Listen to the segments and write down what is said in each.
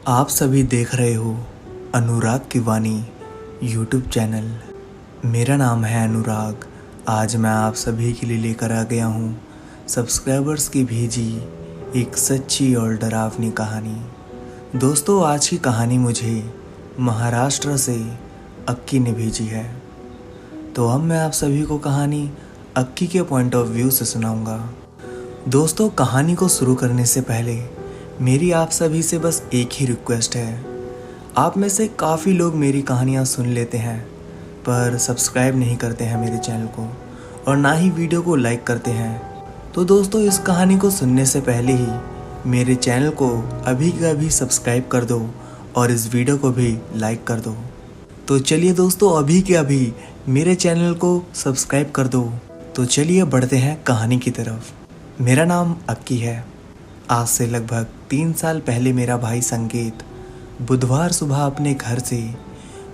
आप सभी देख रहे हो अनुराग की वाणी यूट्यूब चैनल। मेरा नाम है अनुराग। आज मैं आप सभी के लिए लेकर आ गया हूँ सब्सक्राइबर्स की भेजी एक सच्ची और डरावनी कहानी। दोस्तों, आज की कहानी मुझे महाराष्ट्र से अक्की ने भेजी है। तो अब मैं आप सभी को कहानी अक्की के पॉइंट ऑफ व्यू से सुनाऊंगा। दोस्तों, कहानी को शुरू करने से पहले मेरी आप सभी से बस एक ही रिक्वेस्ट है। आप में से काफ़ी लोग मेरी कहानियाँ सुन लेते हैं पर सब्सक्राइब नहीं करते हैं मेरे चैनल को और ना ही वीडियो को लाइक करते हैं। तो दोस्तों, इस कहानी को सुनने से पहले ही मेरे चैनल को अभी के अभी सब्सक्राइब कर दो और इस वीडियो को भी लाइक कर दो। तो चलिए दोस्तों, अभी के अभी मेरे चैनल को सब्सक्राइब कर दो। तो चलिए बढ़ते हैं कहानी की तरफ। मेरा नाम अक्की है। आज से लगभग 3 साल पहले मेरा भाई संकेत बुधवार सुबह अपने घर से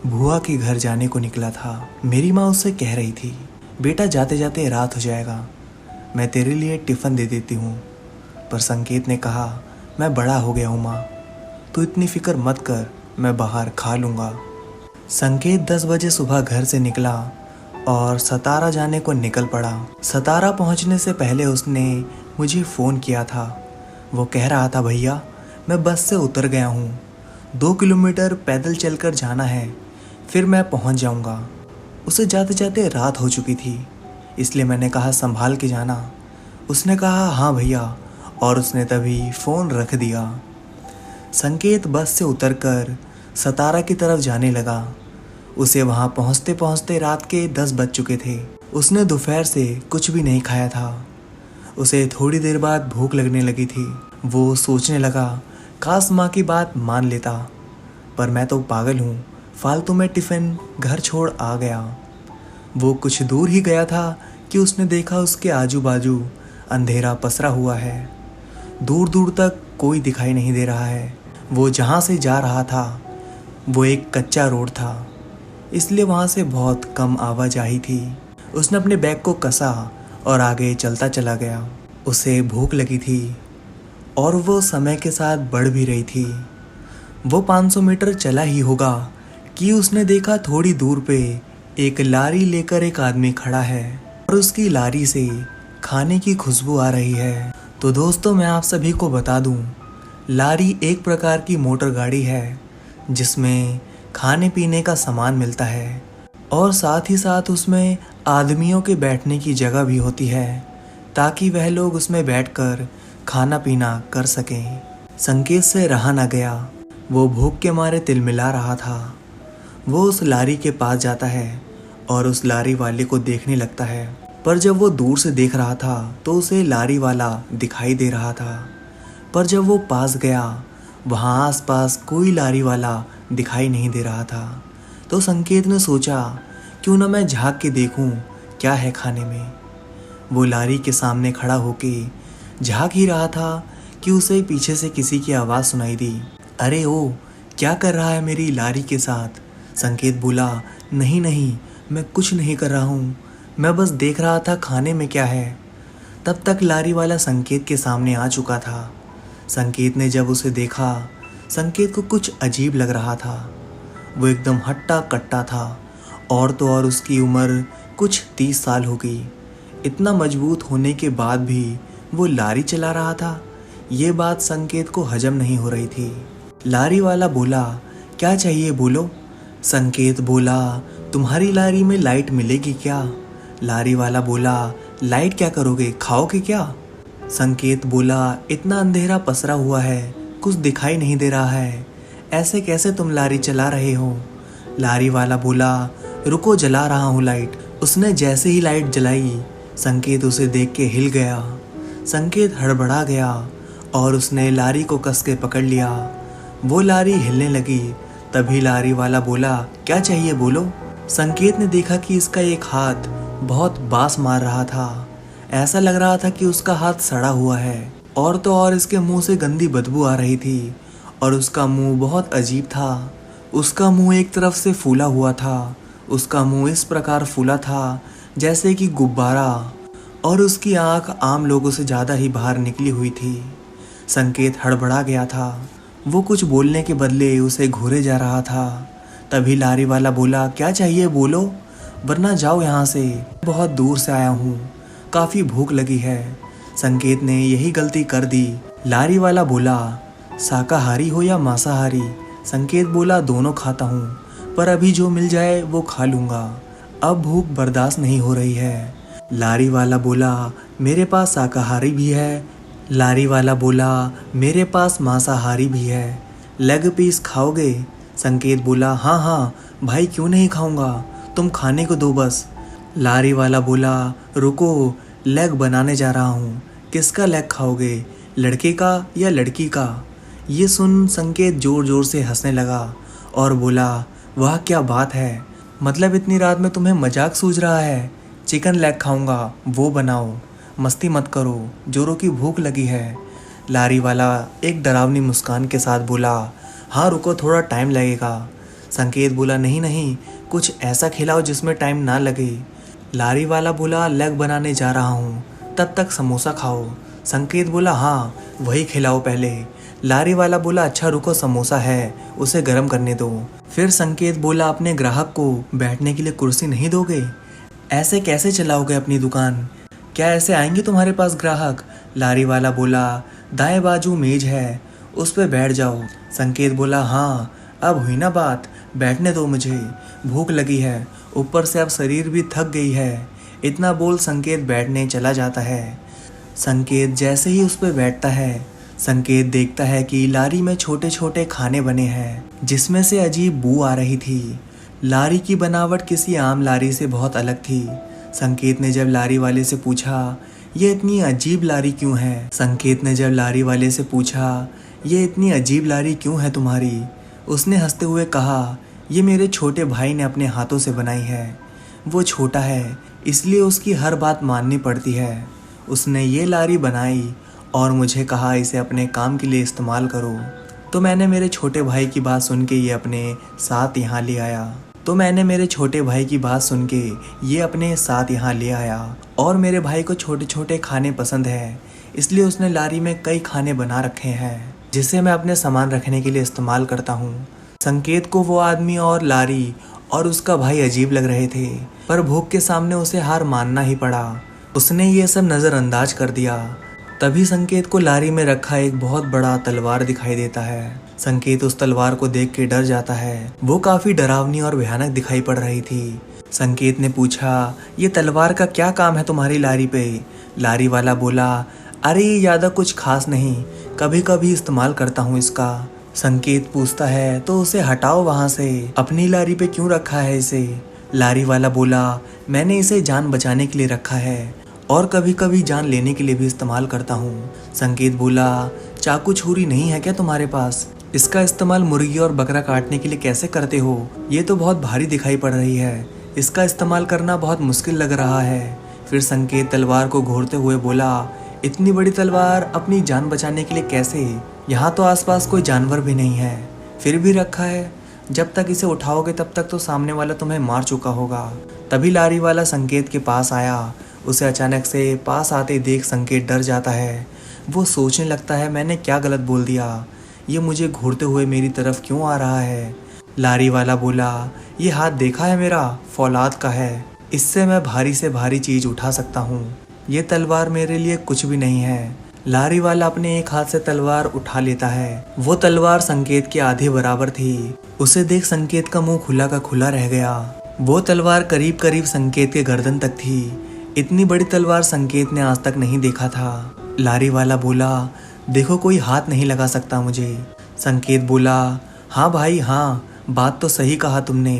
बुआ के घर जाने को निकला था। मेरी माँ उससे कह रही थी, बेटा जाते जाते रात हो जाएगा, मैं तेरे लिए टिफ़िन दे देती हूँ। पर संकेत ने कहा, मैं बड़ा हो गया हूँ माँ, तू इतनी फिक्र मत कर, मैं बाहर खा लूँगा। संकेत 10 बजे सुबह घर से निकला और सतारा जाने को निकल पड़ा। सतारा पहुँचने से पहले उसने मुझे फ़ोन किया था। वो कह रहा था, भैया मैं बस से उतर गया हूँ, 2 किलोमीटर पैदल चलकर जाना है, फिर मैं पहुँच जाऊँगा। उसे जाते जाते रात हो चुकी थी, इसलिए मैंने कहा संभाल के जाना। उसने कहा हाँ भैया, और उसने तभी फ़ोन रख दिया। संकेत बस से उतरकर सतारा की तरफ जाने लगा। उसे वहाँ पहुँचते पहुँचते रात के 10 बज चुके थे। उसने दोपहर से कुछ भी नहीं खाया था। उसे थोड़ी देर बाद भूख लगने लगी थी। वो सोचने लगा, काश माँ की बात मान लेता, पर मैं तो पागल हूँ, फालतू में टिफ़िन घर छोड़ आ गया। वो कुछ दूर ही गया था कि उसने देखा उसके आजू बाजू अंधेरा पसरा हुआ है। दूर दूर तक कोई दिखाई नहीं दे रहा है। वो जहाँ से जा रहा था वो एक कच्चा रोड था, इसलिए वहाँ से बहुत कम आवाजाही थी। उसने अपने बैग को कसा और आगे चलता चला गया। उसे भूख लगी थी और वो समय के साथ बढ़ भी रही थी। वो 500 मीटर चला ही होगा कि उसने देखा थोड़ी दूर पे एक लारी लेकर एक आदमी खड़ा है और उसकी लारी से खाने की खुशबू आ रही है। तो दोस्तों, मैं आप सभी को बता दूं, लारी एक प्रकार की मोटर गाड़ी है जिसमें खाने पीने का सामान मिलता है और साथ ही साथ उसमें आदमियों के बैठने की जगह भी होती है ताकि वह लोग उसमें बैठकर खाना पीना कर सकें। संकेत से रहा न गया। वो भूख के मारे तिलमिला रहा था। वो उस लारी के पास जाता है और उस लारी वाले को देखने लगता है, पर जब वो दूर से देख रहा था तो उसे लारी वाला दिखाई दे रहा था। पर जब वो पास गया, वहाँ आसपास कोई लारी वाला दिखाई नहीं दे रहा था। तो संकेत ने सोचा, क्यों ना मैं झाँक के देखूं क्या है खाने में। वो लारी के सामने खड़ा होके झाँक ही रहा था कि उसे पीछे से किसी की आवाज़ सुनाई दी, अरे ओ, क्या कर रहा है मेरी लारी के साथ। संकेत बोला, नहीं नहीं, मैं कुछ नहीं कर रहा हूँ, मैं बस देख रहा था खाने में क्या है। तब तक लारी वाला संकेत के सामने आ चुका था। संकेत ने जब उसे देखा, संकेत को कुछ अजीब लग रहा था। वो एकदम हट्टा कट्टा था और तो और उसकी उम्र कुछ 30 साल हो गई। इतना मजबूत होने के बाद भी वो लारी चला रहा था, ये बात संकेत को हजम नहीं हो रही थी। लारी वाला बोला, क्या चाहिए बोलो। संकेत बोला, तुम्हारी लारी में लाइट मिलेगी क्या। लारी वाला बोला, लाइट क्या करोगे, खाओगे क्या। संकेत बोला, इतना अंधेरा पसरा हुआ है, कुछ दिखाई नहीं दे रहा है, ऐसे कैसे तुम लारी चला रहे हो। लारी वाला बोला, रुको जला रहा हूँ लाइट। उसने जैसे ही लाइट जलाई, संकेत उसे देख के हिल गया। संकेत हड़बड़ा गया और उसने लारी को कस के पकड़ लिया। वो लारी हिलने लगी। तभी लारी वाला बोला, क्या चाहिए बोलो। संकेत ने देखा कि इसका एक हाथ बहुत बांस मार रहा था। ऐसा लग रहा था कि उसका हाथ सड़ा हुआ है और तो और इसके मुंह से गंदी बदबू आ रही थी और उसका मुंह बहुत अजीब था। उसका मुंह एक तरफ से फूला हुआ था। उसका मुंह इस प्रकार फूला था जैसे कि गुब्बारा, और उसकी आंख आम लोगों से ज़्यादा ही बाहर निकली हुई थी। संकेत हड़बड़ा गया था। वो कुछ बोलने के बदले उसे घूरे जा रहा था। तभी लारी वाला बोला, क्या चाहिए बोलो, वरना जाओ यहाँ से, बहुत दूर से आया हूँ, काफ़ी भूख लगी है। संकेत ने यही गलती कर दी। लारी वाला बोला, शाकाहारी हो या मांसाहारी? संकेत बोला, दोनों खाता हूँ, पर अभी जो मिल जाए वो खा लूँगा, अब भूख बर्दाश्त नहीं हो रही है। लारी वाला बोला, मेरे पास शाकाहारी भी है। लारी वाला बोला, मेरे पास मांसाहारी भी है, लेग पीस खाओगे? संकेत बोला, हाँ हाँ भाई, क्यों नहीं खाऊंगा, तुम खाने को दो बस। लारी वाला बोला, रुको, लेग बनाने जा रहा हूँ, किसका लेग खाओगे, लड़के का या लड़की का? ये सुन संकेत ज़ोर ज़ोर से हंसने लगा और बोला, वाह क्या बात है, मतलब इतनी रात में तुम्हें मजाक सूझ रहा है? चिकन लेग खाऊंगा, वो बनाओ, मस्ती मत करो, जोरों की भूख लगी है। लारी वाला एक डरावनी मुस्कान के साथ बोला, हाँ रुको, थोड़ा टाइम लगेगा। संकेत बोला, नहीं नहीं, कुछ ऐसा खिलाओ जिसमें टाइम ना लगे। लारी वाला बोला, लेग बनाने जा रहा हूँ, तब तक समोसा खाओ। संकेत बोला, हाँ वही खिलाओ पहले। लारी वाला बोला, अच्छा रुको, समोसा है, उसे गर्म करने दो। फिर संकेत बोला, अपने ग्राहक को बैठने के लिए कुर्सी नहीं दोगे? ऐसे कैसे चलाओगे अपनी दुकान? क्या ऐसे आएंगे तुम्हारे पास ग्राहक? लारी वाला बोला, दाएं बाजू मेज है, उस पर बैठ जाओ। संकेत बोला, हाँ अब हुई ना बात, बैठने दो मुझे, भूख लगी है, ऊपर से अब शरीर भी थक गई है। इतना बोल संकेत बैठने चला जाता है। संकेत जैसे ही उस पर बैठता है, संकेत देखता है कि लारी में छोटे छोटे खाने बने हैं, जिसमें से अजीब बू आ रही थी। लारी की बनावट किसी आम लारी से बहुत अलग थी। संकेत ने जब लारी वाले से पूछा, ये इतनी अजीब लारी क्यों है? संकेत ने जब लारी वाले से पूछा, ये इतनी अजीब लारी क्यों है तुम्हारी? उसने हंसते हुए कहा, ये मेरे छोटे भाई ने अपने हाथों से बनाई है, वो छोटा है इसलिए उसकी हर बात माननी पड़ती है। उसने ये लारी बनाई और मुझे कहा इसे अपने काम के लिए इस्तेमाल करो, तो मैंने मेरे छोटे भाई की बात सुन के ये अपने साथ यहाँ ले आया। और मेरे भाई को छोटे छोटे खाने पसंद है, इसलिए उसने लारी में कई खाने बना रखे हैं, जिसे मैं अपने सामान रखने के लिए इस्तेमाल करता हूँ। संकेत को वो आदमी और लारी और उसका भाई अजीब लग रहे थे, पर भूख के सामने उसे हार मानना ही पड़ा। उसने ये सब नज़रअंदाज कर दिया। तभी संकेत को लारी में रखा एक बहुत बड़ा तलवार दिखाई देता है। संकेत उस तलवार को देख के डर जाता है। वो काफ़ी डरावनी और भयानक दिखाई पड़ रही थी। संकेत ने पूछा, ये तलवार का क्या काम है तुम्हारी लारी पे? लारी वाला बोला, अरे ये ज़्यादा कुछ खास नहीं, कभी कभी इस्तेमाल करता हूँ इसका। संकेत पूछता है, तो उसे हटाओ वहाँ से, अपनी लारी पे क्यों रखा है इसे? लारी वाला बोला, मैंने इसे जान बचाने के लिए रखा है और कभी कभी जान लेने के लिए भी इस्तेमाल करता हूँ। संकेत बोला, चाकू छुरी नहीं है क्या तुम्हारे पास? इसका इस्तेमाल मुर्गी और बकरा काटने के लिए कैसे करते हो? ये तो बहुत भारी दिखाई पड़ रही है, इसका इस्तेमाल करना बहुत मुश्किल लग रहा है। फिर संकेत तलवार को घूरते हुए बोला, इतनी बड़ी तलवार अपनी जान बचाने के लिए कैसे? यहाँ तो आसपास कोई जानवर भी नहीं है, फिर भी रखा है, जब तक इसे उठाओगे तब तक तो सामने वाला तुम्हें मार चुका होगा। तभी लारी वाला संकेत के पास आया। उसे अचानक से पास आते देख संकेत डर जाता है। वो सोचने लगता है, मैंने क्या गलत बोल दिया, ये मुझे घूरते हुए मेरी तरफ क्यों आ रहा है? लारी वाला बोला, ये हाथ देखा है मेरा, फौलाद का है, इससे मैं भारी से भारी चीज़ उठा सकता हूँ, ये तलवार मेरे लिए कुछ भी नहीं है। लारी वाला अपने एक हाथ से तलवार उठा लेता है। वो तलवार संकेत के आधे बराबर थी। उसे देख संकेत का मुंह खुला का खुला रह गया। वो तलवार करीब करीब संकेत के गर्दन तक थी। इतनी बड़ी तलवार संकेत ने आज तक नहीं देखा था। लारी वाला बोला, देखो कोई हाथ नहीं लगा सकता मुझे। संकेत बोला, हाँ भाई हाँ, बात तो सही कहा तुमने,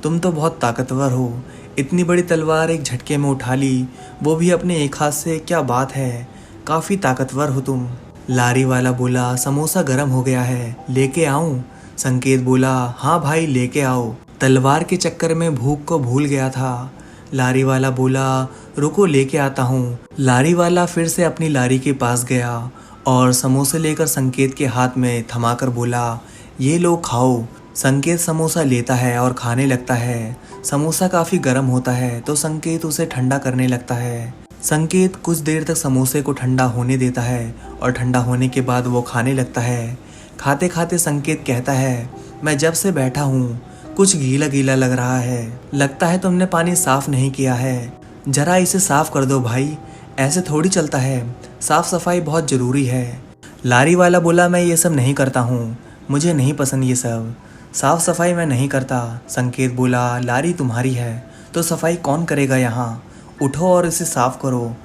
तुम तो बहुत ताकतवर हो, इतनी बड़ी तलवार एक झटके में उठा ली, वो भी अपने एक हाथ से, क्या बात है, काफ़ी ताकतवर हो तुम। लारी वाला बोला, समोसा गर्म हो गया है, लेके आऊं? संकेत बोला, हाँ भाई लेके आओ, तलवार के चक्कर में भूख को भूल गया था। लारी वाला बोला, रुको लेके आता हूँ। लारी वाला फिर से अपनी लारी के पास गया और समोसे लेकर संकेत के हाथ में थमाकर बोला, ये लो खाओ। संकेत समोसा लेता है और खाने लगता है। समोसा काफ़ी गर्म होता है तो संकेत उसे ठंडा करने लगता है। संकेत कुछ देर तक समोसे को ठंडा होने देता है और ठंडा होने के बाद वो खाने लगता है। खाते खाते संकेत कहता है, मैं जब से बैठा हूँ कुछ गीला गीला लग रहा है। लगता है तुमने पानी साफ नहीं किया है, जरा इसे साफ कर दो भाई, ऐसे थोड़ी चलता है, साफ सफाई बहुत ज़रूरी है। लारी वाला बोला, मैं ये सब नहीं करता हूँ, मुझे नहीं पसंद ये सब, साफ सफाई मैं नहीं करता। संकेत बोला, लारी तुम्हारी है तो सफाई कौन करेगा यहाँ, उठो और इसे साफ करो।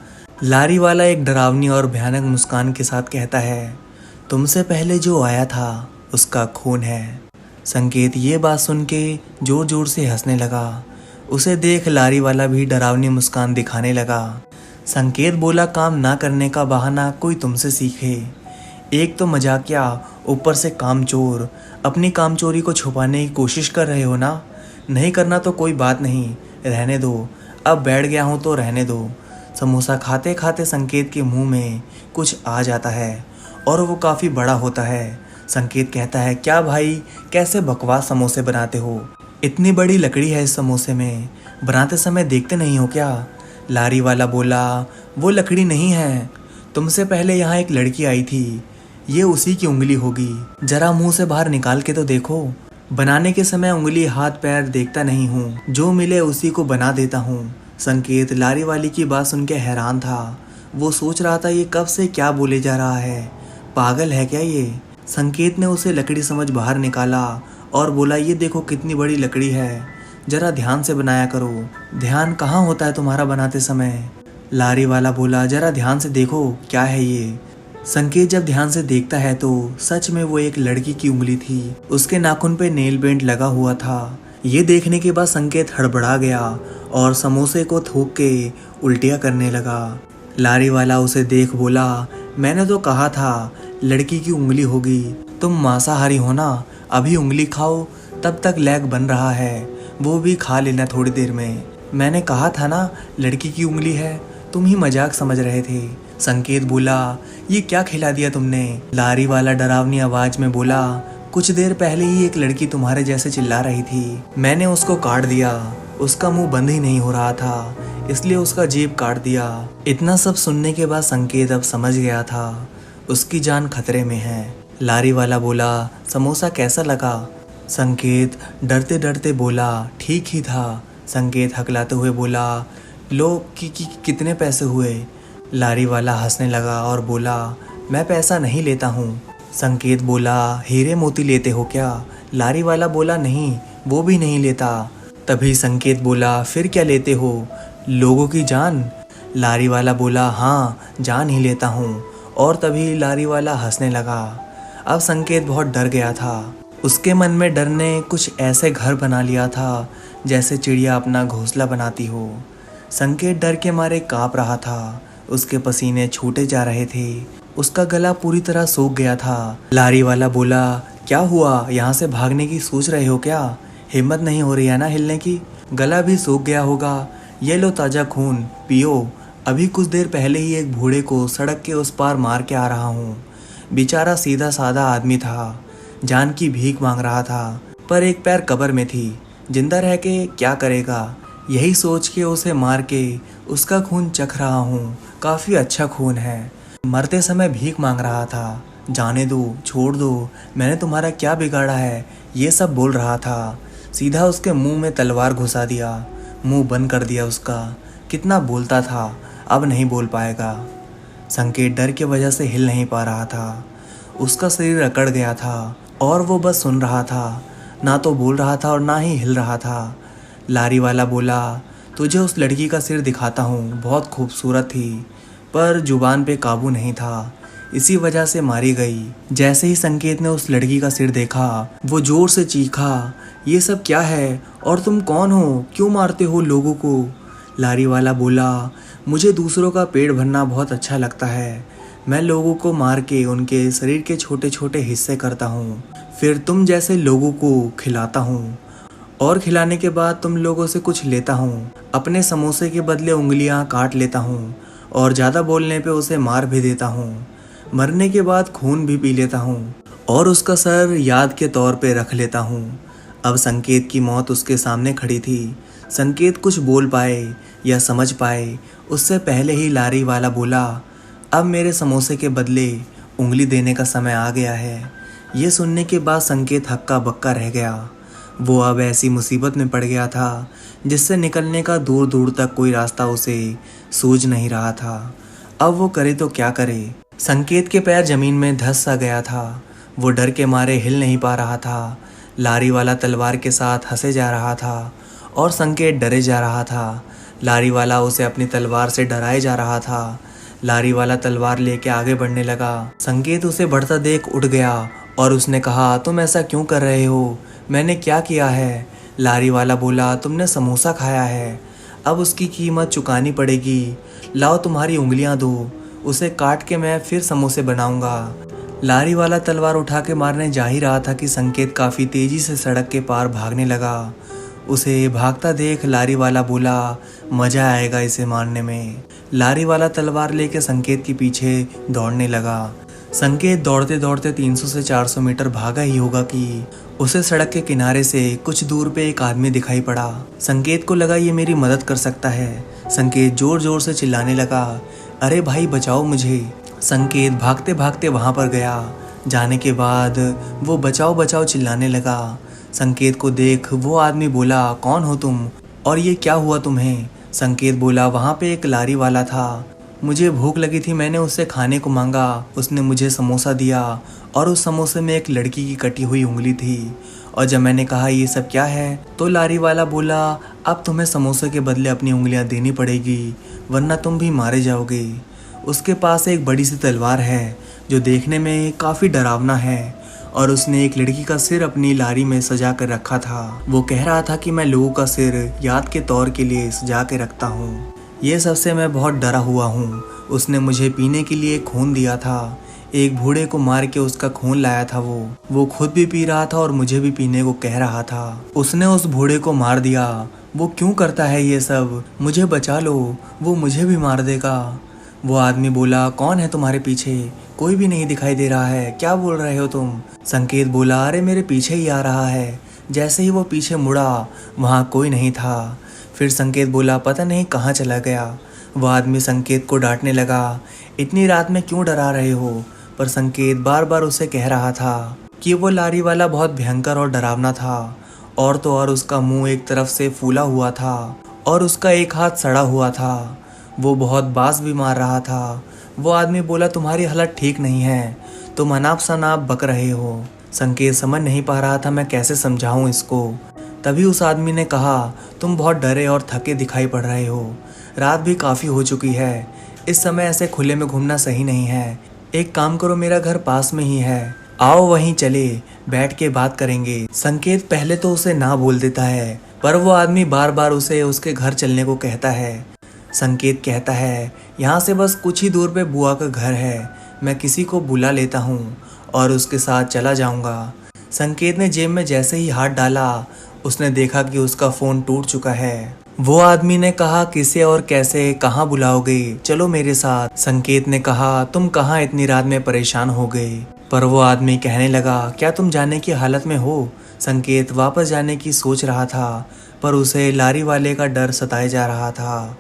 लारी वाला एक डरावनी और भयानक मुस्कान के साथ कहता है, तुमसे पहले जो आया था उसका खून है। संकेत ये बात सुन के जोर जोर से हंसने लगा। उसे देख लारी वाला भी डरावनी मुस्कान दिखाने लगा। संकेत बोला, काम ना करने का बहाना कोई तुमसे सीखे, एक तो मजाकिया ऊपर से कामचोर, अपनी कामचोरी को छुपाने की कोशिश कर रहे हो ना। नहीं करना तो कोई बात नहीं, रहने दो, अब बैठ गया हूँ तो रहने दो। समोसा खाते खाते संकेत के मुंह में कुछ आ जाता है और वो काफ़ी बड़ा होता है। संकेत कहता है, क्या भाई कैसे बकवास समोसे बनाते हो, इतनी बड़ी लकड़ी है इस समोसे में, बनाते समय देखते नहीं हो क्या। लारी वाला बोला, वो लकड़ी नहीं है, तुमसे पहले यहाँ एक लड़की आई थी, ये उसी की उंगली होगी, जरा मुंह से बाहर निकाल के तो देखो। बनाने के समय उंगली हाथ पैर देखता नहीं हूँ, जो मिले उसी को बना देता हूँ। संकेत लारी वाली की बात सुन के हैरान था। वो सोच रहा था ये कब से क्या बोले जा रहा है, पागल है क्या ये। संकेत ने उसे लकड़ी समझ बाहर निकाला और बोला, ये देखो कितनी बड़ी लकड़ी है, जरा ध्यान से बनाया करो। ध्यान कहाँ होता है तुम्हारा बनाते समय। लारी वाला बोला, जरा ध्यान से देखो क्या है ये। संकेत जब ध्यान से देखता है तो सच में वो एक लड़की की उंगली थी, उसके नाखून पे नेल पेंट लगा हुआ था। ये देखने के बाद संकेत हड़बड़ा गया और समोसे को थूक के उल्टियाँ करने लगा। लारी वाला उसे देख बोला, मैंने तो कहा था लड़की की उंगली होगी, तुम मांसाहारी हो ना, अभी उंगली खाओ, तब तक लेग बन रहा है, वो भी खा लेना थोड़ी देर में। मैंने कहा था ना लड़की की उंगली है, तुम ही मजाक समझ रहे थे। संकेत बोला, ये क्या खिला दिया तुमने। लारी वाला डरावनी आवाज में बोला, कुछ देर पहले ही एक लड़की तुम्हारे जैसे चिल्ला रही थी, मैंने उसको काट दिया, उसका मुंह बंद ही नहीं हो रहा था, इसलिए उसका जेब काट दिया। इतना सब सुनने के बाद संकेत अब समझ गया था उसकी जान खतरे में है। लारी वाला बोला, समोसा कैसा लगा। संकेत डरते डरते बोला, ठीक ही था। संकेत हकलाते हुए बोला, लो कितने पैसे हुए। लारी वाला हंसने लगा और बोला, मैं पैसा नहीं लेता हूँ। संकेत बोला, हीरे मोती लेते हो क्या। लारी वाला बोला, नहीं वो भी नहीं लेता। तभी संकेत बोला, फिर क्या लेते हो, लोगों की जान। लारी वाला बोला, हाँ जान ही लेता हूँ। और तभी लारी वाला हंसने लगा। अब संकेत बहुत डर गया था। उसके मन में डर ने कुछ ऐसे घर बना लिया था जैसे चिड़िया अपना घोंसला बनाती हो। संकेत डर के मारे काँप रहा था, उसके पसीने छूटे जा रहे थे, उसका गला पूरी तरह सूख गया था। लारी वाला बोला, क्या हुआ, यहाँ से भागने की सोच रहे हो क्या, हिम्मत नहीं हो रही है ना हिलने की, गला भी सूख गया होगा, ये लो ताज़ा खून पियो, अभी कुछ देर पहले ही एक बूढ़े को सड़क के उस पार मार के आ रहा हूँ। बेचारा सीधा साधा आदमी था, जान की भीख मांग रहा था, पर एक पैर कब्र में थी, जिंदा रह के क्या करेगा, यही सोच के उसे मार के उसका खून चख रहा हूँ, काफ़ी अच्छा खून है। मरते समय भीख मांग रहा था, जाने दो छोड़ दो, मैंने तुम्हारा क्या बिगाड़ा है, ये सब बोल रहा था। सीधा उसके मुंह में तलवार घुसा दिया, मुंह बंद कर दिया उसका। कितना बोलता था, अब नहीं बोल पाएगा। संकेत डर की वजह से हिल नहीं पा रहा था, उसका शरीर अकड़ गया था और वो बस सुन रहा था, ना तो बोल रहा था और ना ही हिल रहा था। लारी वाला बोला, तुझे उस लड़की का सिर दिखाता हूँ, बहुत खूबसूरत थी, पर जुबान पे काबू नहीं था, इसी वजह से मारी गई। जैसे ही संकेत ने उस लड़की का सिर देखा, वो जोर से चीखा, ये सब क्या है और तुम कौन हो, क्यों मारते हो लोगों को। लारी वाला बोला, मुझे दूसरों का पेट भरना बहुत अच्छा लगता है, मैं लोगों को मार के उनके शरीर के छोटे छोटे हिस्से करता हूँ, फिर तुम जैसे लोगों को खिलाता हूँ और खिलाने के बाद तुम लोगों से कुछ लेता हूँ, अपने समोसे के बदले उंगलियाँ काट लेता हूँ और ज़्यादा बोलने पे उसे मार भी देता हूँ, मरने के बाद खून भी पी लेता हूँ और उसका सर याद के तौर पे रख लेता हूँ। अब संकेत की मौत उसके सामने खड़ी थी। संकेत कुछ बोल पाए या समझ पाए उससे पहले ही लारी वाला बोला, अब मेरे समोसे के बदले उंगली देने का समय आ गया है। ये सुनने के बाद संकेत हक्का बक्का रह गया। वो अब ऐसी मुसीबत में पड़ गया था जिससे निकलने का दूर दूर तक कोई रास्ता उसे सूझ नहीं रहा था। अब वो करे तो क्या करे। संकेत के पैर जमीन में धंस सा गया था। वो डर के मारे हिल नहीं पा रहा था। लारी वाला तलवार के साथ हंसे जा रहा था और संकेत डरे जा रहा था। लारी वाला उसे अपनी तलवार से डराए जा रहा था। लारी वाला तलवार लेके आगे बढ़ने लगा। संकेत उसे बढ़ता देख उठ गया और उसने कहा, तुम ऐसा क्यों कर रहे हो? मैंने क्या किया है? लारी वाला बोला, तुमने समोसा खाया है, अब उसकी कीमत चुकानी पड़ेगी। लाओ तुम्हारी उंगलियां दो, उसे काट के मैं फिर समोसे बनाऊंगा। लारी वाला तलवार उठा के मारने जा ही रहा था कि संकेत काफ़ी तेज़ी से सड़क के पार भागने लगा। उसे भागता देख लारी वाला बोला, मज़ा आएगा इसे मारने में। लारी वाला तलवार लेके संकेत के पीछे दौड़ने लगा। संकेत दौड़ते दौड़ते 300 से 400 मीटर भागा ही होगा कि उसे सड़क के किनारे से कुछ दूर पे एक आदमी दिखाई पड़ा। संकेत को लगा ये मेरी मदद कर सकता है। संकेत जोर जोर से चिल्लाने लगा, अरे भाई बचाओ मुझे। संकेत भागते भागते वहाँ पर गया। जाने के बाद वो बचाओ बचाओ चिल्लाने लगा। संकेत को देख वो आदमी बोला, कौन हो तुम और ये क्या हुआ तुम्हें? संकेत बोला, वहाँ पे एक लारी वाला था, मुझे भूख लगी थी, मैंने उससे खाने को मांगा, उसने मुझे समोसा दिया और उस समोसे में एक लड़की की कटी हुई उंगली थी। और जब मैंने कहा ये सब क्या है तो लारी वाला बोला, अब तुम्हें समोसे के बदले अपनी उंगलियां देनी पड़ेगी वरना तुम भी मारे जाओगे। उसके पास एक बड़ी सी तलवार है जो देखने में काफ़ी डरावना है और उसने एक लड़की का सिर अपनी लारी में सजा कर रखा था। वो कह रहा था कि मैं लोगों का सिर याद के तौर के लिए सजा के रखता हूँ। ये सबसे मैं बहुत डरा हुआ हूँ। उसने मुझे पीने के लिए खून दिया था, एक बूढ़े को मार के उसका खून लाया था। वो खुद भी पी रहा था और मुझे भी पीने को कह रहा था। उसने उस बूढ़े को मार दिया। वो क्यों करता है ये सब? मुझे बचा लो, वो मुझे भी मार देगा। वो आदमी बोला, कौन है तुम्हारे पीछे? कोई भी नहीं दिखाई दे रहा है, क्या बोल रहे हो तुम? संकेत बोला, अरे मेरे पीछे ही आ रहा है। जैसे ही वो पीछे मुड़ा वहाँ कोई नहीं था। फिर संकेत बोला, पता नहीं कहाँ चला गया। वह आदमी संकेत को डांटने लगा, इतनी रात में क्यों डरा रहे हो? पर संकेत बार बार उसे कह रहा था कि वो लारी वाला बहुत भयंकर और डरावना था। और तो और उसका मुंह एक तरफ से फूला हुआ था और उसका एक हाथ सड़ा हुआ था। वो बहुत बांस भी मार रहा था। वो आदमी बोला, तुम्हारी हालत ठीक नहीं है, तुम अनाप शनाप बक रहे हो। संकेत समझ नहीं पा रहा था मैं कैसे समझाऊं इसको। तभी उस आदमी ने कहा, तुम बहुत डरे और थके दिखाई पड़ रहे हो, रात भी काफ़ी हो चुकी है, इस समय ऐसे खुले में घूमना सही नहीं है। एक काम करो, मेरा घर पास में ही है, आओ वहीं चले, बैठ के बात करेंगे। संकेत पहले तो उसे ना बोल देता है पर वो आदमी बार बार उसे उसके घर चलने को कहता है। संकेत कहता है, यहाँ से बस कुछ ही दूर पे बुआ का घर है, मैं किसी को बुला लेता हूँ और उसके साथ चला जाऊँगा। संकेत ने जेब में जैसे ही हाथ डाला उसने देखा कि उसका फ़ोन टूट चुका है। वो आदमी ने कहा, किसे और कैसे कहाँ बुलाओगे, चलो मेरे साथ। संकेत ने कहा, तुम कहाँ इतनी रात में परेशान हो गए? पर वो आदमी कहने लगा, क्या तुम जाने की हालत में हो? संकेत वापस जाने की सोच रहा था पर उसे लारी वाले का डर सताए जा रहा था।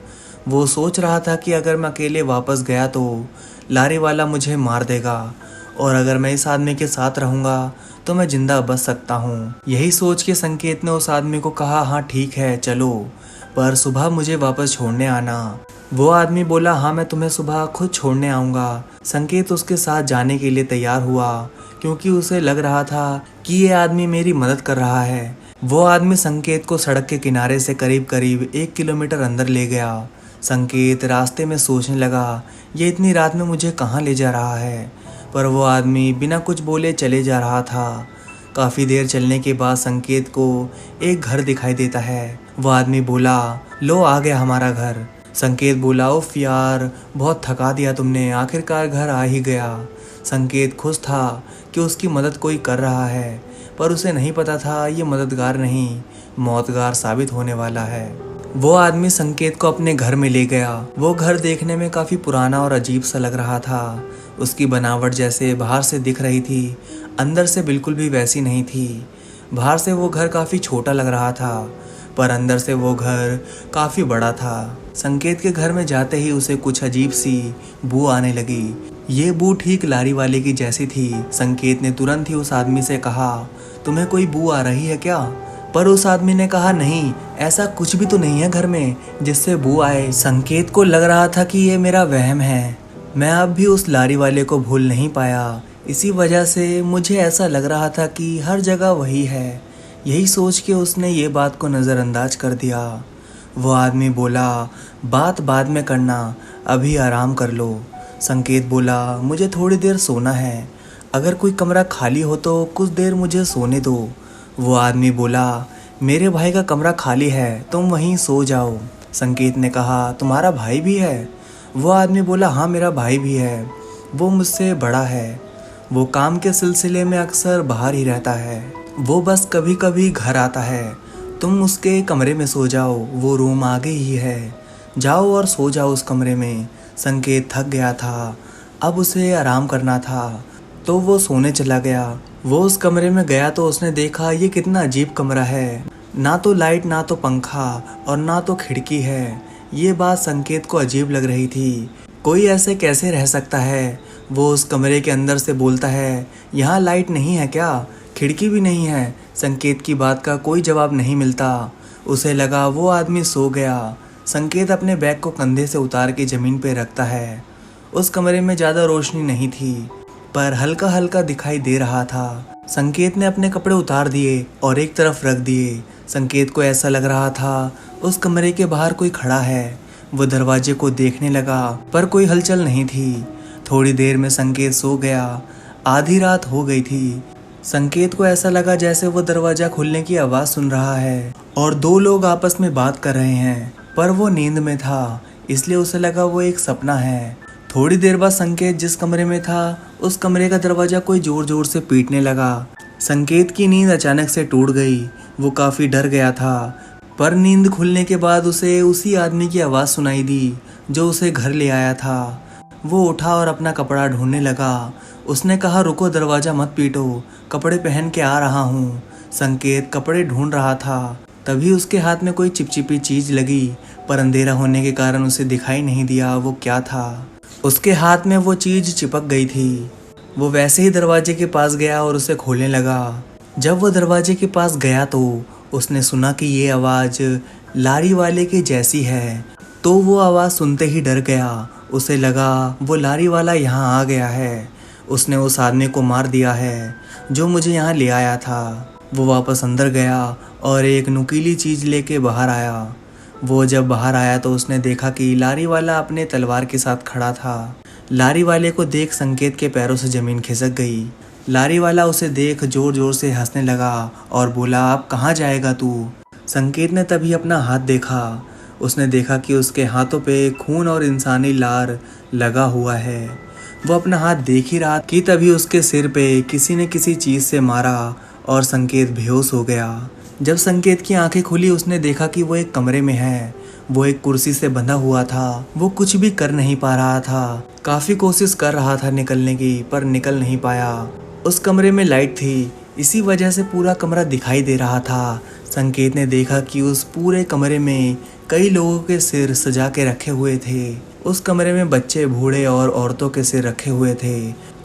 वो सोच रहा था कि अगर मैं अकेले वापस गया तो लारी वाला मुझे मार देगा और अगर मैं इस आदमी के साथ रहूँगा तो मैं जिंदा बच सकता हूँ। यही सोच के संकेत ने उस आदमी को कहा, हाँ ठीक है चलो, पर सुबह मुझे वापस छोड़ने आना। वो आदमी बोला, हाँ मैं तुम्हें सुबह खुद छोड़ने आऊँगा। संकेत उसके साथ जाने के लिए तैयार हुआ क्योंकि उसे लग रहा था कि ये आदमी मेरी मदद कर रहा है। वो आदमी संकेत को सड़क के किनारे से करीब करीब 1 किलोमीटर अंदर ले गया। संकेत रास्ते में सोचने लगा, ये इतनी रात में मुझे कहाँ ले जा रहा है? पर वो आदमी बिना कुछ बोले चले जा रहा था। काफ़ी देर चलने के बाद संकेत को एक घर दिखाई देता है। वो आदमी बोला, लो आ गया हमारा घर। संकेत बोला, उफ यार, बहुत थका दिया तुमने, आखिरकार घर आ ही गया। संकेत खुश था कि उसकी मदद कोई कर रहा है पर उसे नहीं पता था ये मददगार नहीं, मौतगार साबित होने वाला है। वो आदमी संकेत को अपने घर में ले गया। वो घर देखने में काफ़ी पुराना और अजीब सा लग रहा था। उसकी बनावट जैसे बाहर से दिख रही थी, अंदर से बिल्कुल भी वैसी नहीं थी। बाहर से वो घर काफ़ी छोटा लग रहा था पर अंदर से वो घर काफ़ी बड़ा था। संकेत के घर में जाते ही उसे कुछ अजीब सी बू आने लगी। ये बू ठीक लारी वाले की जैसी थी। संकेत ने तुरंत ही उस आदमी से कहा, तुम्हें कोई बू आ रही है क्या? पर उस आदमी ने कहा, नहीं, ऐसा कुछ भी तो नहीं है घर में जिससे बू आए। संकेत को लग रहा था कि ये मेरा वहम है। मैं अब भी उस लारी वाले को भूल नहीं पाया। इसी वजह से मुझे ऐसा लग रहा था कि हर जगह वही है। यही सोच के उसने ये बात को नज़रअंदाज कर दिया। वो आदमी बोला, बात बाद में करना, अभी आराम कर लो। संकेत बोला, मुझे थोड़ी देर सोना है, अगर कोई कमरा खाली हो तो कुछ देर मुझे सोने दो। वो आदमी बोला, मेरे भाई का कमरा खाली है, तुम वहीं सो जाओ। संकेत ने कहा, तुम्हारा भाई भी है? वो आदमी बोला, हाँ, मेरा भाई भी है, वो मुझसे बड़ा है। वो काम के सिलसिले में अक्सर बाहर ही रहता है, वो बस कभी कभी घर आता है। तुम उसके कमरे में सो जाओ, वो रूम आगे ही है, जाओ और सो जाओ उस कमरे में। संकेत थक गया था, अब उसे आराम करना था, तो वो सोने चला गया। वो उस कमरे में गया तो उसने देखा ये कितना अजीब कमरा है, ना तो लाइट, ना तो पंखा और ना तो खिड़की है। ये बात संकेत को अजीब लग रही थी। कोई ऐसे कैसे रह सकता है? वो उस कमरे के अंदर से बोलता है, यहाँ लाइट नहीं है क्या? खिड़की भी नहीं है? संकेत की बात का कोई जवाब नहीं मिलता। उसे लगा वो आदमी सो गया। संकेत अपने बैग को कंधे से उतार के ज़मीन पे रखता है। उस कमरे में ज़्यादा रोशनी नहीं थी, पर हल्का हल्का दिखाई दे रहा था। संकेत ने अपने कपड़े उतार दिए और एक तरफ रख दिए। संकेत को ऐसा लग रहा था उस कमरे के बाहर कोई खड़ा है। वो दरवाजे को देखने लगा, पर कोई हलचल नहीं थी। थोड़ी देर में संकेत सो गया। आधी रात हो गई थी। संकेत को ऐसा लगा जैसे वो दरवाजा खुलने की आवाज़ सुन रहा है और दो लोग आपस में बात कर रहे हैं, पर वो नींद में था, इसलिए उसे लगा वो एक सपना है। थोड़ी देर बाद संकेत जिस कमरे में था, उस कमरे का दरवाजा कोई जोर जोर से पीटने लगा। संकेत की नींद अचानक से टूट गई। वो काफ़ी डर गया था, पर नींद खुलने के बाद उसे उसी आदमी की आवाज़ सुनाई दी जो उसे घर ले आया था। वो उठा और अपना कपड़ा ढूंढने लगा। उसने कहा, रुको, दरवाज़ा मत पीटो, कपड़े पहन के आ रहा हूँ। संकेत कपड़े ढूंढ रहा था, तभी उसके हाथ में कोई चिपचिपी चीज़ लगी, पर अंधेरा होने के कारण उसे दिखाई नहीं दिया वो क्या था। उसके हाथ में वो चीज़ चिपक गई थी। वो वैसे ही दरवाजे के पास गया और उसे खोलने लगा। जब वो दरवाजे के पास गया तो उसने सुना कि ये आवाज़ लारी वाले की जैसी है, तो वो आवाज़ सुनते ही डर गया। उसे लगा वो लारी वाला यहाँ आ गया है, उसने उस आदमी को मार दिया है जो मुझे यहाँ ले आया था। वो वापस अंदर गया और एक नुकीली चीज़ लेके बाहर आया। वो जब बाहर आया तो उसने देखा कि लारी वाला अपने तलवार के साथ खड़ा था। लारी वाले को देख संकेत के पैरों से ज़मीन खिसक गई। लारी वाला उसे देख ज़ोर ज़ोर से हंसने लगा और बोला, अब कहाँ जाएगा तू? संकेत ने तभी अपना हाथ देखा। उसने देखा कि उसके हाथों पे खून और इंसानी लार लगा हुआ है। वो अपना हाथ देख ही रहा कि तभी उसके सिर पे किसी ने किसी चीज़ से मारा और संकेत बेहोश हो गया। जब संकेत की आंखें खुली, उसने देखा कि वो एक कमरे में है। वो एक कुर्सी से बंधा हुआ था। वो कुछ भी कर नहीं पा रहा था। काफ़ी कोशिश कर रहा था निकलने की, पर निकल नहीं पाया। उस कमरे में लाइट थी, इसी वजह से पूरा कमरा दिखाई दे रहा था। संकेत ने देखा कि उस पूरे कमरे में कई लोगों के सिर सजा के रखे हुए थे। उस कमरे में बच्चे, बूढ़े और औरतों के सिर रखे हुए थे।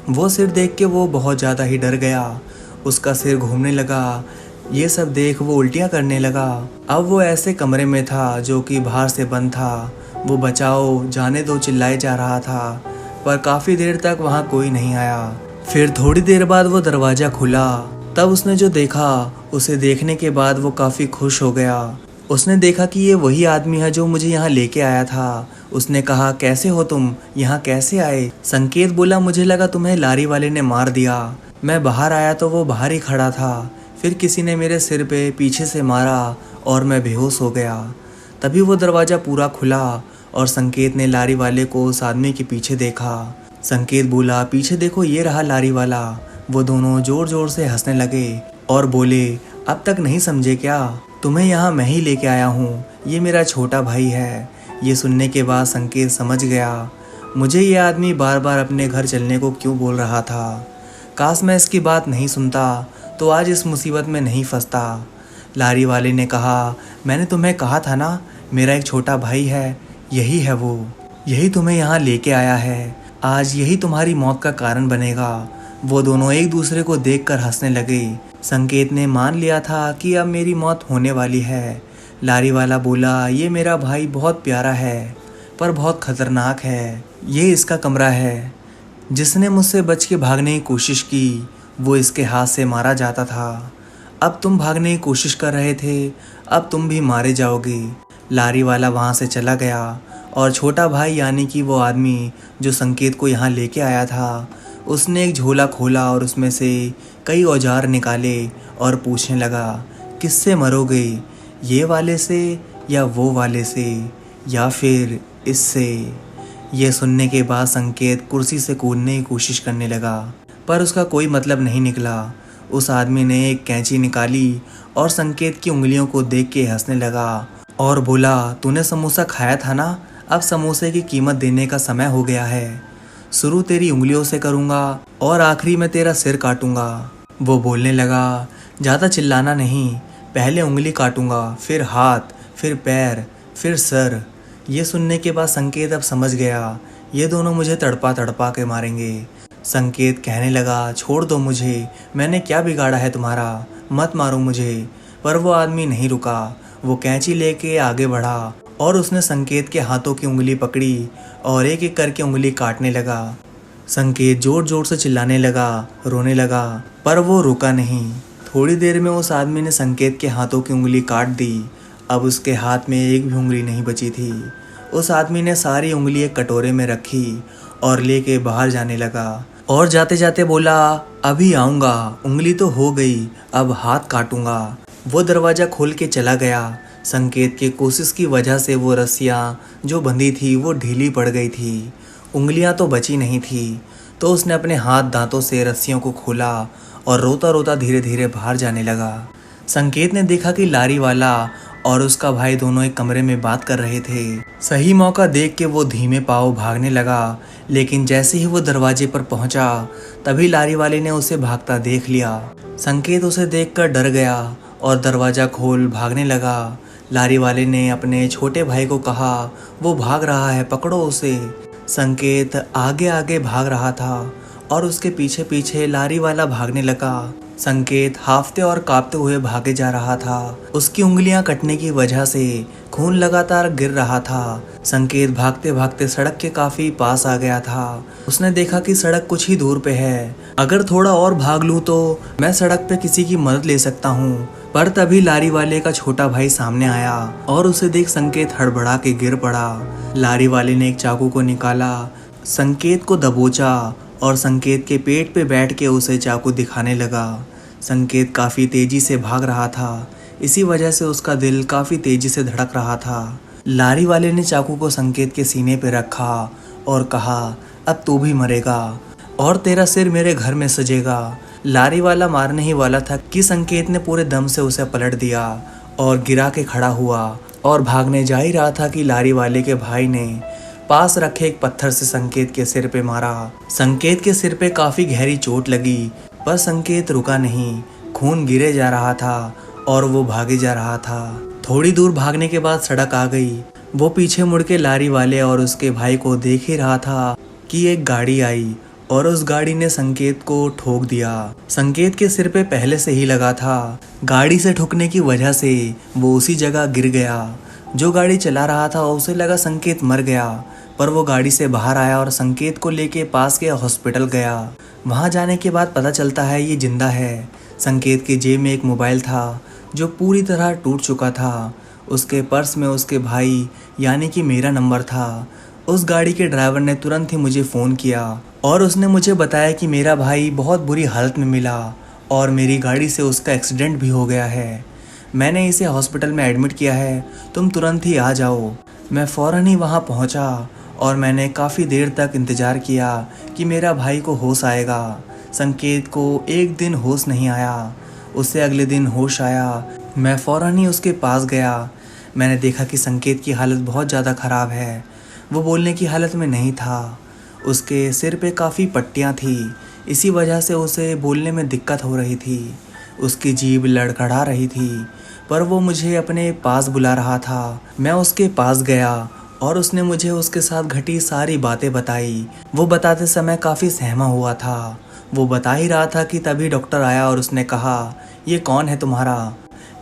वो सिर देख के वो बहुत ज़्यादा ही डर गया। उसका सिर घूमने लगा। ये सब देख वो उल्टियाँ करने लगा। अब वो ऐसे कमरे में था जो कि बाहर से बंद था। वो बचाओ, जाने दो चिल्लाए जा रहा था, पर काफ़ी देर तक वहाँ कोई नहीं आया। फिर थोड़ी देर बाद वो दरवाज़ा खुला। तब उसने जो देखा, उसे देखने के बाद वो काफ़ी खुश हो गया। उसने देखा कि ये वही आदमी है जो मुझे यहाँ लेके आया था। उसने कहा, कैसे हो तुम, यहाँ कैसे आए? संकेत बोला, मुझे लगा तुम्हें लारी वाले ने मार दिया। मैं बाहर आया तो वो बाहर ही खड़ा था। फिर किसी ने मेरे सिर पे पीछे से मारा और मैं बेहोश हो गया। तभी वो दरवाज़ा पूरा खुला और संकेत ने लारी वाले को उस आदमी के पीछे देखा। संकेत बोला, पीछे देखो, ये रहा लारी वाला। वो दोनों ज़ोर ज़ोर से हंसने लगे और बोले, अब तक नहीं समझे क्या? तुम्हें यहाँ मैं ही लेके आया हूँ, ये मेरा छोटा भाई है। ये सुनने के बाद संकेत समझ गया, मुझे ये आदमी बार बार अपने घर चलने को क्यों बोल रहा था। काश मैं इसकी बात नहीं सुनता तो आज इस मुसीबत में नहीं फंसता। लारी वाले ने कहा, मैंने तुम्हें कहा था ना, मेरा एक छोटा भाई है, यही है वो, यही तुम्हें यहाँ लेके आया है, आज यही तुम्हारी मौत का कारण बनेगा। वो दोनों एक दूसरे को देखकर हंसने लगे। संकेत ने मान लिया था कि अब मेरी मौत होने वाली है। लारी वाला बोला, ये मेरा भाई बहुत प्यारा है पर बहुत खतरनाक है, ये इसका कमरा है। जिसने मुझसे बच के भागने की कोशिश की वो इसके हाथ से मारा जाता था। अब तुम भागने की कोशिश कर रहे थे, अब तुम भी मारे जाओगे। लारी वाला वहाँ से चला गया और छोटा भाई यानी कि वो आदमी जो संकेत को यहाँ लेके आया था, उसने एक झोला खोला और उसमें से कई औजार निकाले और पूछने लगा, किससे मरोगे, ये वाले से या वो वाले से या फिर इससे। यह सुनने के बाद संकेत कुर्सी से कूदने की कोशिश करने लगा पर उसका कोई मतलब नहीं निकला। उस आदमी ने एक कैंची निकाली और संकेत की उंगलियों को देख के हंसने लगा और बोला, तूने समोसा खाया था ना, अब समोसे की कीमत देने का समय हो गया है। शुरू तेरी उंगलियों से करूँगा और आखिरी में तेरा सिर काटूंगा। वो बोलने लगा, ज़्यादा चिल्लाना नहीं, पहले उंगली काटूंगा, फिर हाथ, फिर पैर, फिर सर। ये सुनने के बाद संकेत अब समझ गया, ये दोनों मुझे तड़पा तड़पा के मारेंगे। संकेत कहने लगा, छोड़ दो मुझे, मैंने क्या बिगाड़ा है तुम्हारा, मत मारो मुझे। पर वो आदमी नहीं रुका, वो कैंची लेके आगे बढ़ा और उसने संकेत के हाथों की उंगली पकड़ी और एक एक करके उंगली काटने लगा। संकेत जोर जोर से चिल्लाने लगा, रोने लगा, पर वो रुका नहीं। थोड़ी देर में उस आदमी ने संकेत के हाथों की उंगली काट दी। अब उसके हाथ में एक भी उंगली नहीं बची थी। उस आदमी ने सारी उंगली एक कटोरे में रखी और लेके बाहर जाने लगा और जाते जाते बोला, अभी आऊँगा, उंगली तो हो गई, अब हाथ काटूंगा। वो दरवाज़ा खोल के चला गया। संकेत की कोशिश की वजह से वो रस्सियाँ जो बंधी थी वो ढीली पड़ गई थी, उंगलियाँ तो बची नहीं थी। तो उसने अपने हाथ दांतों से रस्सियों को खोला और रोता रोता धीरे धीरे बाहर जाने लगा। संकेत ने देखा कि लारी वाला और उसका भाई दोनों एक कमरे में बात कर रहे थे। सही मौका देख के वो धीमे पाँव भागने लगा, लेकिन जैसे ही वो दरवाजे पर पहुंचा तभी लारी वाले ने उसे भागता देख लिया। संकेत उसे देखकर डर गया और दरवाज़ा खोल भागने लगा। लारी वाले ने अपने छोटे भाई को कहा, वो भाग रहा है, पकड़ो उसे। संकेत आगे आगे भाग रहा था और उसके पीछे पीछे लारी वाला भागने लगा। संकेत हाफते और कांपते हुए भागे जा रहा था। उसकी उंगलियां कटने की वजह से खून लगातार गिर रहा था। संकेत भागते भागते सड़क के काफी पास आ गया था। उसने देखा कि सड़क कुछ ही दूर पे है, अगर थोड़ा और भाग लूं तो मैं सड़क पे किसी की मदद ले सकता हूँ। पर तभी लारी वाले का छोटा भाई सामने आया और उसे देख संकेत हड़बड़ा के गिर पड़ा। लारी वाले ने एक चाकू को निकाला, संकेत को दबोचा और संकेत के पेट पे बैठ के उसे चाकू दिखाने लगा। संकेत काफ़ी तेज़ी से भाग रहा था, इसी वजह से उसका दिल काफ़ी तेज़ी से धड़क रहा था। लारी वाले ने चाकू को संकेत के सीने पे रखा और कहा, अब तू भी मरेगा और तेरा सिर मेरे घर में सजेगा। लारी वाला मारने ही वाला था कि संकेत ने पूरे दम से उसे पलट दिया और गिरा के खड़ा हुआ और भागने जा ही रहा था कि लारी वाले के भाई ने पास रखे एक पत्थर से संकेत के सिर पे मारा। संकेत के सिर पे काफ़ी गहरी चोट लगी, पर संकेत रुका नहीं, खून गिरे जा रहा था और वो भागे जा रहा था। थोड़ी दूर भागने के बाद सड़क आ गई। वो पीछे मुड़ के लारी वाले और उसके भाई को देख ही रहा था कि एक गाड़ी आई और उस गाड़ी ने संकेत को ठोक दिया। संकेत के सिर पे पहले से ही लगा था। गाड़ी से ठुकने की वजह से वो उसी जगह गिर गया। जो गाड़ी चला रहा था उसे लगा संकेत मर गया, पर वो गाड़ी से बाहर आया और संकेत को लेके पास के हॉस्पिटल गया। वहाँ जाने के बाद पता चलता है ये जिंदा है। संकेत की जेब में एक मोबाइल था जो पूरी तरह टूट चुका था। उसके पर्स में उसके भाई यानी कि मेरा नंबर था। उस गाड़ी के ड्राइवर ने तुरंत ही मुझे फ़ोन किया और उसने मुझे बताया कि मेरा भाई बहुत बुरी हालत में मिला और मेरी गाड़ी से उसका एक्सीडेंट भी हो गया है। मैंने इसे हॉस्पिटल में एडमिट किया है, तुम तुरंत ही आ जाओ। मैं फ़ौरन ही वहाँ पहुँचा और मैंने काफ़ी देर तक इंतज़ार किया कि मेरा भाई को होश आएगा। संकेत को एक दिन होश नहीं आया, उससे अगले दिन होश आया। मैं फ़ौरन ही उसके पास गया। मैंने देखा कि संकेत की हालत बहुत ज़्यादा ख़राब है। वो बोलने की हालत में नहीं था। उसके सिर पे काफ़ी पट्टियाँ थी, इसी वजह से उसे बोलने में दिक्कत हो रही थी। उसकी जीभ लड़खड़ा रही थी, पर वो मुझे अपने पास बुला रहा था। मैं उसके पास गया और उसने मुझे उसके साथ घटी सारी बातें बताई। वो बताते समय काफ़ी सहमा हुआ था। वो बता ही रहा था कि तभी डॉक्टर आया और उसने कहा, ये कौन है तुम्हारा?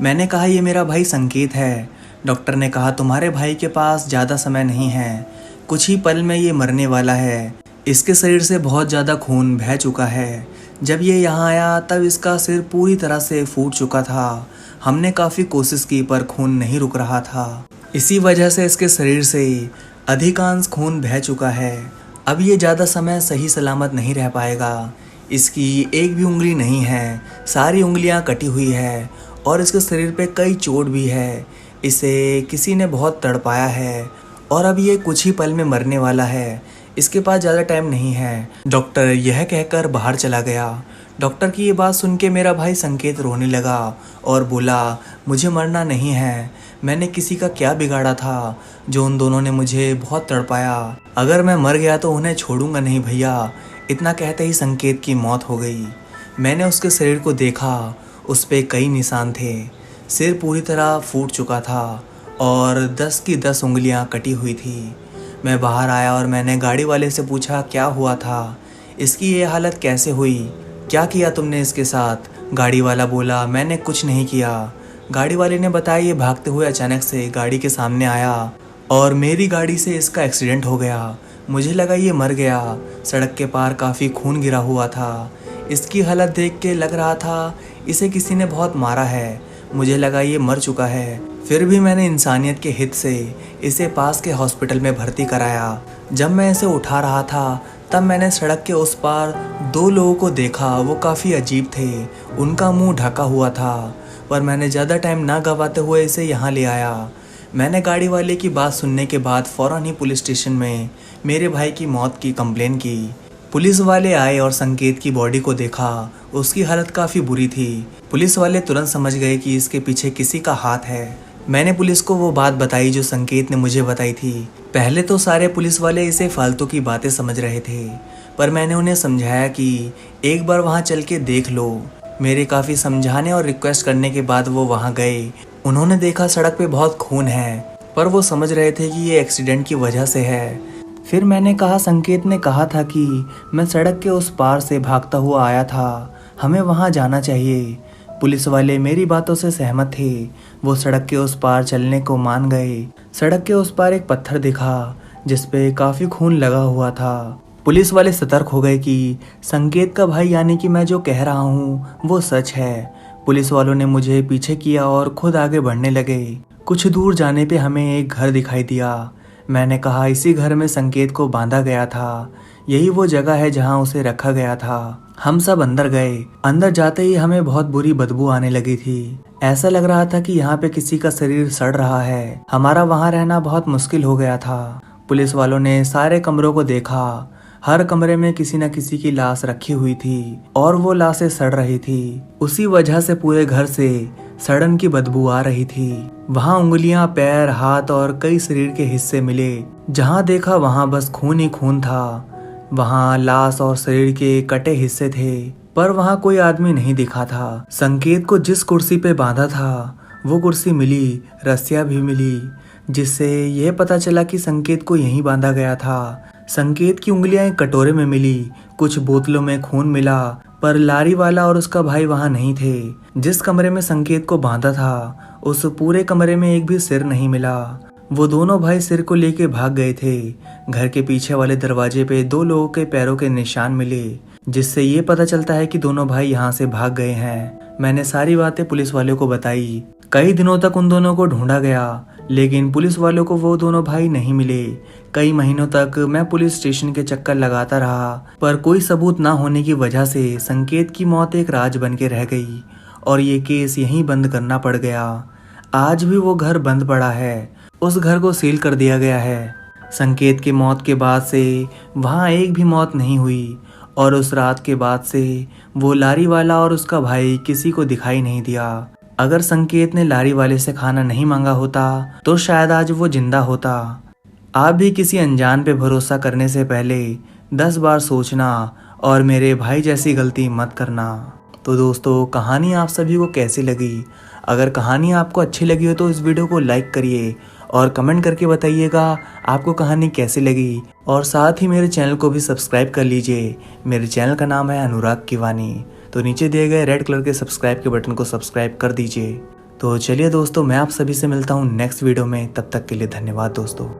मैंने कहा, ये मेरा भाई संकेत है। डॉक्टर ने कहा, तुम्हारे भाई के पास ज़्यादा समय नहीं है, कुछ ही पल में ये मरने वाला है। इसके शरीर से बहुत ज़्यादा खून बह चुका है। जब ये यहाँ आया तब इसका सिर पूरी तरह से फूट चुका था। हमने काफ़ी कोशिश की पर खून नहीं रुक रहा था। इसी वजह से इसके शरीर से अधिकांश खून बह चुका है। अब ये ज़्यादा समय सही सलामत नहीं रह पाएगा। इसकी एक भी उंगली नहीं है, सारी उंगलियां कटी हुई है और इसके शरीर पे कई चोट भी है। इसे किसी ने बहुत तड़पाया है और अब ये कुछ ही पल में मरने वाला है। इसके पास ज़्यादा टाइम नहीं है। डॉक्टर यह कहकर बाहर चला गया। डॉक्टर की ये बात सुन के मेरा भाई संकेत रोने लगा और बोला, मुझे मरना नहीं है। मैंने किसी का क्या बिगाड़ा था जो उन दोनों ने मुझे बहुत तड़पाया। अगर मैं मर गया तो उन्हें छोड़ूंगा नहीं भैया। इतना कहते ही संकेत की मौत हो गई। मैंने उसके शरीर को देखा, उस पे कई निशान थे। सिर पूरी तरह फूट चुका था और 10 की 10 उंगलियां कटी हुई थी। मैं बाहर आया और मैंने गाड़ी वाले से पूछा, क्या हुआ था? इसकी ये हालत कैसे हुई? क्या किया तुमने इसके साथ? गाड़ी वाला बोला, मैंने कुछ नहीं किया। गाड़ी वाले ने बताया, ये भागते हुए अचानक से गाड़ी के सामने आया और मेरी गाड़ी से इसका एक्सीडेंट हो गया। मुझे लगा ये मर गया। सड़क के पार काफ़ी खून गिरा हुआ था। इसकी हालत देख के लग रहा था इसे किसी ने बहुत मारा है। मुझे लगा ये मर चुका है। फिर भी मैंने इंसानियत के हित से इसे पास के हॉस्पिटल में भर्ती कराया। जब मैं इसे उठा रहा था तब मैंने सड़क के उस पार 2 लोगों को देखा। वो काफ़ी अजीब थे, उनका मुंह ढका हुआ था। पर मैंने ज़्यादा टाइम ना गंवाते हुए इसे यहाँ ले आया। मैंने गाड़ी वाले की बात सुनने के बाद फ़ौरन ही पुलिस स्टेशन में मेरे भाई की मौत की कंप्लेन की। पुलिस वाले आए और संकेत की बॉडी को देखा। उसकी हालत काफ़ी बुरी थी। पुलिस वाले तुरंत समझ गए कि इसके पीछे किसी का हाथ है। मैंने पुलिस को वो बात बताई जो संकेत ने मुझे बताई थी। पहले तो सारे पुलिस वाले इसे फालतू की बातें समझ रहे थे, पर मैंने उन्हें समझाया कि एक बार वहाँ चल के देख लो। मेरे काफ़ी समझाने और रिक्वेस्ट करने के बाद वो वहाँ गए। उन्होंने देखा सड़क पे बहुत खून है, पर वो समझ रहे थे कि ये एक्सीडेंट की वजह से है। फिर मैंने कहा, संकेत ने कहा था कि मैं सड़क के उस पार से भागता हुआ आया था, हमें वहाँ जाना चाहिए। पुलिस वाले मेरी बातों से सहमत थे। वो सड़क के उस पार चलने को मान गए। सड़क के उस पार एक पत्थर दिखा जिस पे काफ़ी खून लगा हुआ था। पुलिस वाले सतर्क हो गए कि संकेत का भाई यानी कि मैं जो कह रहा हूँ वो सच है। पुलिस वालों ने मुझे पीछे किया और खुद आगे बढ़ने लगे। कुछ दूर जाने पे हमें एक घर दिखाई दिया। मैंने कहा, इसी घर में संकेत को बांधा गया था, यही वो जगह है जहाँ उसे रखा गया था। हम सब अंदर गए। अंदर जाते ही हमें बहुत बुरी बदबू आने लगी थी। ऐसा लग रहा था कि यहाँ पे किसी का शरीर सड़ रहा है। हमारा वहाँ रहना बहुत मुश्किल हो गया था। पुलिस वालों ने सारे कमरों को देखा। हर कमरे में किसी न किसी की लाश रखी हुई थी और वो लाशें सड़ रही थी। उसी वजह से पूरे घर से सड़न की बदबू आ रही थी। वहाँ उंगलियां, पैर, हाथ और कई शरीर के हिस्से मिले। जहाँ देखा वहाँ बस खून ही खून था। वहाँ लाश और शरीर के कटे हिस्से थे, पर वहाँ कोई आदमी नहीं दिखा था। संकेत को जिस कुर्सी पे बांधा था वो कुर्सी मिली, रस्सियाँ भी मिली, जिससे यह पता चला कि संकेत को यहीं बांधा गया था। संकेत की उंगलियां एक कटोरे में मिली। कुछ बोतलों में खून मिला, पर लारी वाला और उसका भाई वहां नहीं थे। जिस कमरे में संकेत को बांधा था उस पूरे कमरे में एक भी सिर नहीं मिला। वो दोनों भाई सिर को लेके भाग गए थे। घर के पीछे वाले दरवाजे पे 2 लोगों के पैरों के निशान मिले, जिससे ये पता चलता है कि दोनों भाई यहाँ से भाग गए हैं। मैंने सारी बातें पुलिस वालों को बताई। कई दिनों तक उन दोनों को ढूंढा गया, लेकिन पुलिस वालों को वो दोनों भाई नहीं मिले। कई महीनों तक मैं पुलिस स्टेशन के चक्कर लगाता रहा, पर कोई सबूत ना होने की वजह से संकेत की मौत एक राज बन के रह गई और ये केस यहीं बंद करना पड़ गया। आज भी वो घर बंद पड़ा है। उस घर को सील कर दिया गया है। संकेत की मौत के बाद से वहाँ एक भी मौत नहीं हुई और उस रात के बाद से वो लारी वाला और उसका भाई किसी को दिखाई नहीं दिया। अगर संकेत ने लारी वाले से खाना नहीं मांगा होता तो शायद आज वो जिंदा होता। आप भी किसी अनजान पे भरोसा करने से पहले 10 बार सोचना और मेरे भाई जैसी गलती मत करना। तो दोस्तों, कहानी आप सभी को कैसी लगी अगर कहानी आपको अच्छी लगी हो तो इस वीडियो को लाइक करिए और कमेंट करके बताइएगा आपको कहानी कैसी लगी। और साथ ही मेरे चैनल को भी सब्सक्राइब कर लीजिए। मेरे चैनल का नाम है अनुराग की वाणी। तो नीचे दिए गए रेड कलर के सब्सक्राइब के बटन को सब्सक्राइब कर दीजिए। तो चलिए दोस्तों, मैं आप सभी से मिलता हूँ नेक्स्ट वीडियो में। तब तक के लिए धन्यवाद दोस्तों।